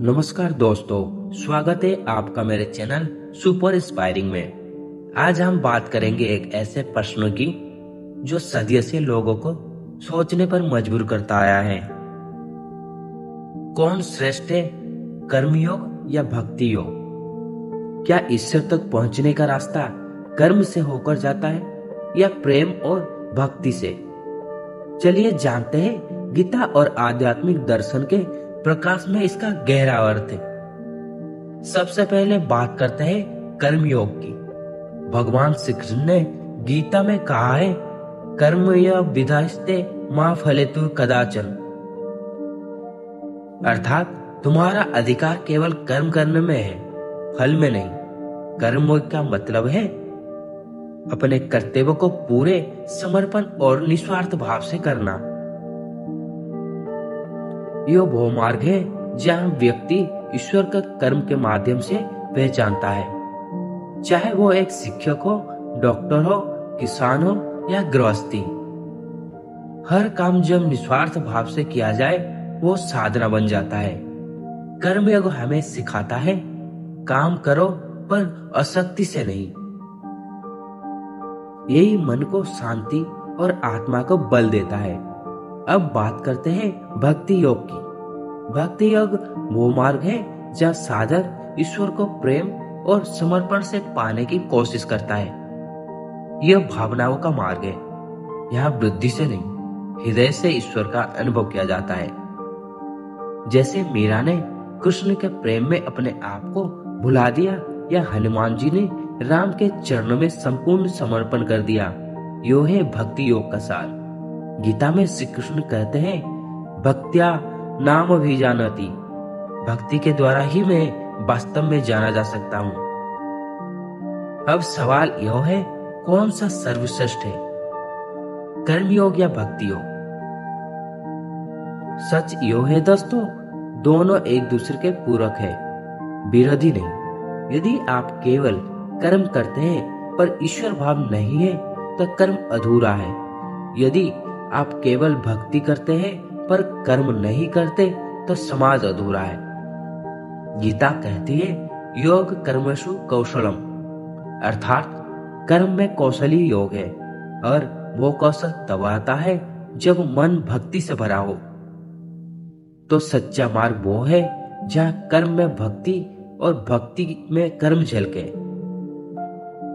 नमस्कार दोस्तों, स्वागत है आपका मेरे चैनल सुपर इंस्पायरिंग में। आज हम बात करेंगे एक ऐसे प्रश्न की जो सदियों से लोगों को सोचने पर मजबूर करता आया है। कौन श्रेष्ठ है, कर्मयोग या भक्ति योग? क्या ईश्वर तक पहुंचने का रास्ता कर्म से होकर जाता है या प्रेम और भक्ति से? चलिए जानते हैं गीता और आध्यात्मिक दर्शन के प्रकाश में इसका गहरा अर्थ है। सबसे पहले बात करते हैं कर्मयोग की। भगवान श्री कृष्ण ने गीता में कहा है, कर्म या विधास्ते मां फलेतु कदाचन, अर्थात तुम्हारा अधिकार केवल कर्म करने में है, फल में नहीं। कर्मयोग का मतलब है अपने कर्तव्य को पूरे समर्पण और निस्वार्थ भाव से करना। यह वो मार्ग है जहाँ व्यक्ति ईश्वर का कर्म के माध्यम से पहचानता है, चाहे वो एक शिक्षक हो, डॉक्टर हो, किसान हो या गृहस्थी। हर काम जब निस्वार्थ भाव से किया जाए वो साधना बन जाता है। कर्मयोग हमें सिखाता है, काम करो पर आसक्ति से नहीं। यही मन को शांति और आत्मा को बल देता है। अब बात करते हैं भक्ति योग की। भक्ति योग वो मार्ग है जहाँ साधक ईश्वर को प्रेम और समर्पण से पाने की कोशिश करता है। यह भावनाओं का मार्ग है। यहाँ बुद्धि से नहीं, हृदय से ईश्वर का अनुभव किया जाता है। जैसे मीरा ने कृष्ण के प्रेम में अपने आप को भुला दिया, या हनुमान जी ने राम के चरणों में संपूर्ण समर्पण कर दिया। यो है भक्ति योग का सार। गीता में श्री कृष्ण कहते हैं, भक्त्या नाम अभिजानति, भक्ति के द्वारा ही मैं वास्तव में जाना जा सकता हूँ। अब सवाल यह है, कौन सा सर्वश्रेष्ठ है, कर्मयोग या भक्ति योग? सच यह है दोस्तों, दोनों एक दूसरे के पूरक है, विरोधी नहीं। यदि आप केवल कर्म करते हैं पर ईश्वर भाव नहीं है तो कर्म अधूरा है। यदि आप केवल भक्ति करते हैं पर कर्म नहीं करते तो समाज अधूरा है। गीता कहती है, योग कर्मसु कौशलम, अर्थात कर्म में कौशल ही योग है, और वो कौशल तब आता है जब मन भक्ति से भरा हो। तो सच्चा मार्ग वो है जहाँ कर्म में भक्ति और भक्ति में कर्म झलके,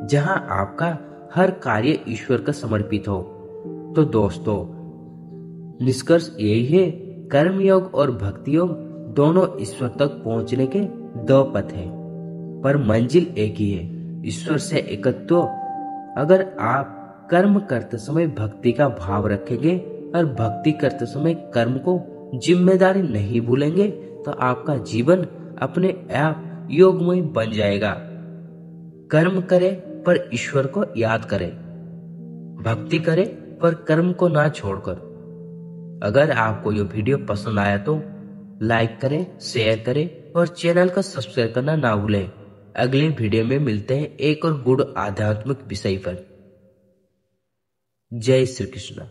जहां आपका हर कार्य ईश्वर का समर्पित हो। तो दोस्तों, निष्कर्ष यही है, कर्मयोग और भक्ति योग दोनों ईश्वर तक पहुंचने के दो पथ हैं, पर मंजिल एक ही है, ईश्वर से एकत्व। अगर आप कर्म करते समय भक्ति का भाव रखेंगे और भक्ति करते समय कर्म को जिम्मेदारी नहीं भूलेंगे तो आपका जीवन अपने आप योगमय बन जाएगा। कर्म करें पर ईश्वर को याद करें, भक्ति करें पर कर्म को ना छोड़कर। अगर आपको ये वीडियो पसंद आया तो लाइक करें, शेयर करें और चैनल को सब्सक्राइब करना ना भूलें। अगले वीडियो में मिलते हैं एक और गुड़ आध्यात्मिक विषय पर। जय श्री कृष्ण।